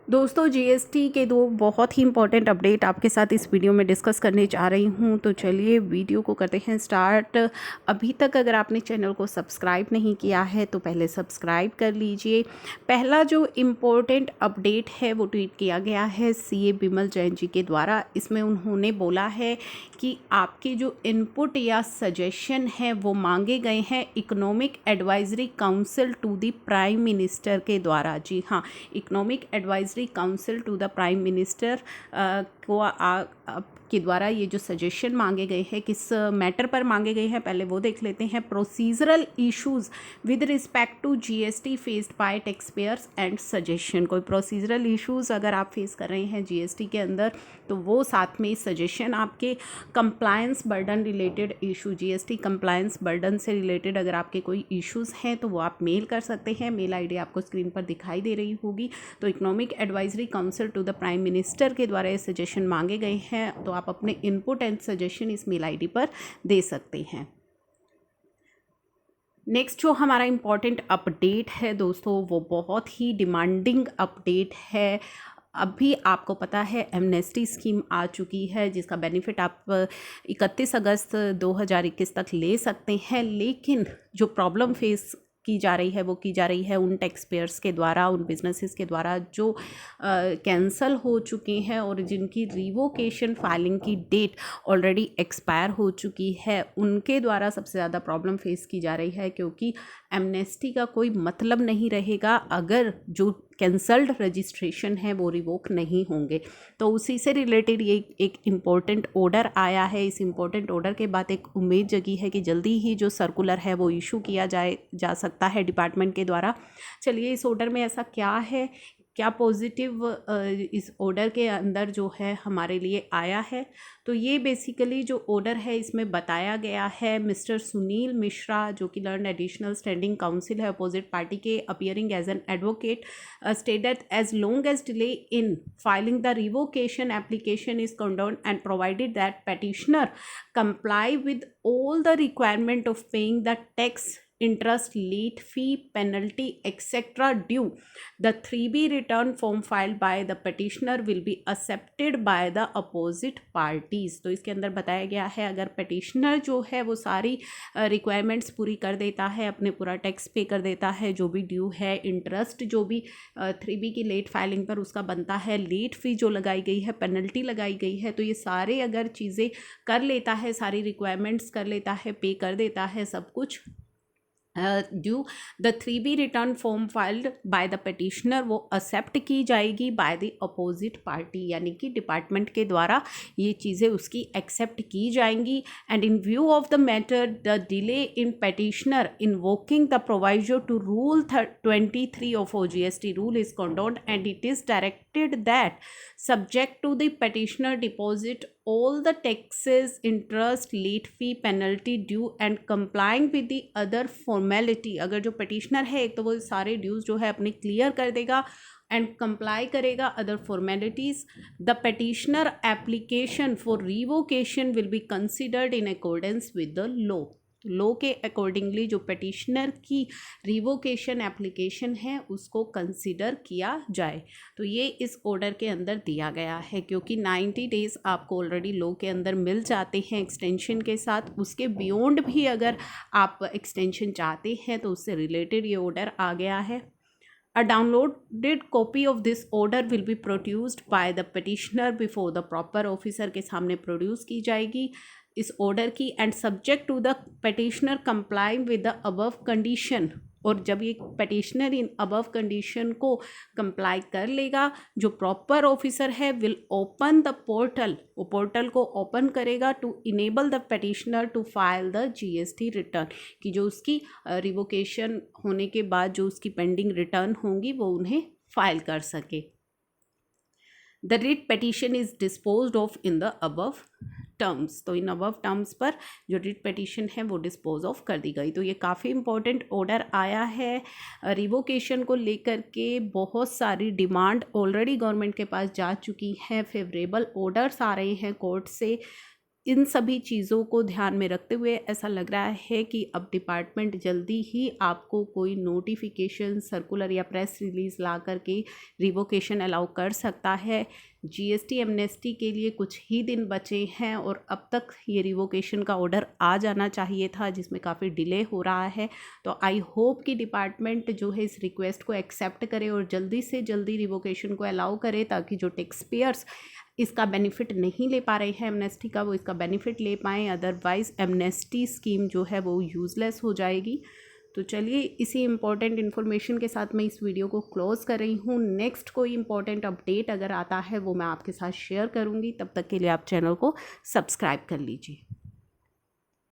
दोस्तों जीएसटी के दो बहुत ही इंपॉर्टेंट अपडेट आपके साथ इस वीडियो में डिस्कस करने जा रही हूँ। तो चलिए वीडियो को करते हैं स्टार्ट। अभी तक अगर आपने चैनल को सब्सक्राइब नहीं किया है तो पहले सब्सक्राइब कर लीजिए। पहला जो इम्पोर्टेंट अपडेट है वो ट्वीट किया गया है सीए बिमल जैन जी के द्वारा। इसमें उन्होंने बोला है कि आपके जो इनपुट या सजेशन है वो मांगे गए हैं economic advisory council to the prime minister के द्वारा। जी हाँ, economic advisory council to the prime minister के द्वारा ये जो सजेशन मांगे गए हैं किस मैटर पर मांगे गए हैं पहले वो देख लेते हैं। Procedural issues with respect to GST faced by taxpayers and suggestion. कोई प्रोसीजरल इश्यूज अगर आप फेस कर रहे हैं जीएसटी के अंदर तो वो साथ में सजेशन आपके compliance burden related issue, GST compliance burden से रिलेटेड अगर आपके कोई इश्यूज हैं तो वो आप मेल कर सकते हैं। मेल आईडी आपको स्क्रीन पर दिखाई दे रही होगी। तो economic advisory council to the prime minister के द्वारा ये सजेशन मांगे गए हैं, तो आप अपने इनपुट एंड सजेशन इस मेल आईडी पर दे सकते हैं। नेक्स्ट जो हमारा इम्पॉर्टेंट अपडेट है दोस्तों वो बहुत ही डिमांडिंग अपडेट है। अभी आपको पता है एमनेस्टी स्कीम आ चुकी है जिसका बेनिफिट आप 31 अगस्त 2021 तक ले सकते हैं, लेकिन जो प्रॉब्लम फेस की जा रही है उन टैक्स पेयर्स के द्वारा, उन बिजनेसेस के द्वारा जो कैंसल हो चुके हैं और जिनकी रिवोकेशन फाइलिंग की डेट ऑलरेडी एक्सपायर हो चुकी है, उनके द्वारा सबसे ज़्यादा प्रॉब्लम फेस की जा रही है। क्योंकि एमनेस्टी का कोई मतलब नहीं रहेगा अगर जो कैंसल्ड रजिस्ट्रेशन है वो रिवोक नहीं होंगे। तो उसी से रिलेटेड ये एक इम्पॉर्टेंट ऑर्डर आया है। इस इम्पॉर्टेंट ऑर्डर के बाद एक उम्मीद जगी है कि जल्दी ही जो सर्कुलर है वो इशू किया जा सकता है डिपार्टमेंट के द्वारा। चलिए इस ऑर्डर में ऐसा क्या है, क्या पॉजिटिव इस ऑर्डर के अंदर जो है हमारे लिए आया है। तो ये बेसिकली जो ऑर्डर है इसमें बताया गया है मिस्टर सुनील मिश्रा जो कि लर्न एडिशनल स्टैंडिंग काउंसिल है अपोजिट पार्टी के, appearing as an advocate, state that as long as delay in filing the revocation application is condoned and provided that petitioner comply with all the requirement of paying the tax, interest, late fee, penalty, etc. due, the 3B return form filed by the petitioner will be accepted by the opposite parties। तो इसके अंदर बताया गया है अगर petitioner जो है वो सारी रिक्वायरमेंट्स पूरी कर देता है, अपने पूरा टैक्स पे कर देता है, जो भी ड्यू है, इंटरेस्ट जो भी 3B की लेट फाइलिंग पर उसका बनता है, लेट फी जो लगाई गई है, पेनल्टी लगाई गई है, तो ये सारे अगर चीज़ें कर लेता है, सारी रिक्वायरमेंट्स कर लेता है, पे कर देता है सब कुछ due, the 3B return form filed by the petitioner वो एक्सेप्ट की जाएगी बाय द अपोजिट पार्टी, यानी कि डिपार्टमेंट के द्वारा ये चीज़ें उसकी एक्सेप्ट की जाएंगी। And in view of the matter the delay in petitioner invoking the proviso to rule 23 of OGST rule is condoned and it is directed that subject to the petitioner deposit all the taxes, interest, late fee, penalty due and complying with the other formality। अगर जो petitioner है एक तो वो सारे dues जो है अपने क्लियर कर देगा एंड कंप्लाई करेगा other formalities, the petitioner application for revocation will be considered in accordance with the law। Law के अकॉर्डिंगली जो petitioner की रिवोकेशन एप्लीकेशन है उसको कंसिडर किया जाए। तो ये इस ऑर्डर के अंदर दिया गया है क्योंकि 90 डेज़ आपको ऑलरेडी लॉ के अंदर मिल जाते हैं एक्सटेंशन के साथ। उसके बियॉन्ड भी अगर आप एक्सटेंशन चाहते हैं तो उससे रिलेटेड ये ऑर्डर आ गया है। A downloaded copy of this order will be produced by the petitioner before the proper officer के सामने प्रोड्यूस की जाएगी इस ऑर्डर की, and subject to the petitioner complying with the above condition। और जब ये petitioner इन अबव कंडीशन को कंप्लाई कर लेगा, जो प्रॉपर ऑफिसर है विल ओपन द पोर्टल, वो पोर्टल को ओपन करेगा to enable the petitioner to file the GST return, कि जो उसकी रिवोकेशन होने के बाद जो उसकी पेंडिंग रिटर्न होंगी वो उन्हें फाइल कर सके। The writ petition is disposed of in the above terms. तो इन अबव टर्म्स पर जो रिट petition है वो डिस्पोज ऑफ कर दी गई। तो ये काफ़ी इंपॉर्टेंट ऑर्डर आया है रिवोकेशन को लेकर के। बहुत सारी डिमांड ऑलरेडी गवर्नमेंट के पास जा चुकी है, फेवरेबल ऑर्डर्स आ रहे हैं कोर्ट से। इन सभी चीज़ों को ध्यान में रखते हुए ऐसा लग रहा है कि अब डिपार्टमेंट जल्दी ही आपको कोई नोटिफिकेशन, सर्कुलर या प्रेस रिलीज़ ला करके रिवोकेशन अलाउ कर सकता है। जीएसटी एमनेस्टी के लिए कुछ ही दिन बचे हैं और अब तक ये रिवोकेशन का ऑर्डर आ जाना चाहिए था, जिसमें काफ़ी डिले हो रहा है। तो आई होप कि डिपार्टमेंट जो है इस रिक्वेस्ट को एक्सेप्ट करे और जल्दी से जल्दी रिवोकेशन को अलाउ करे, ताकि जो टैक्स पेयर्स इसका बेनिफिट नहीं ले पा रहे हैं एमनेस्टी का, वो इसका बेनिफिट ले पाएँ। अदरवाइज़ एमनेस्टी स्कीम जो है वो यूज़लेस हो जाएगी। तो चलिए इसी इम्पॉर्टेंट इन्फॉर्मेशन के साथ मैं इस वीडियो को क्लोज़ कर रही हूँ। नेक्स्ट कोई इम्पॉर्टेंट अपडेट अगर आता है वो मैं आपके साथ शेयर करूँगी। तब तक के लिए आप चैनल को सब्सक्राइब कर लीजिए।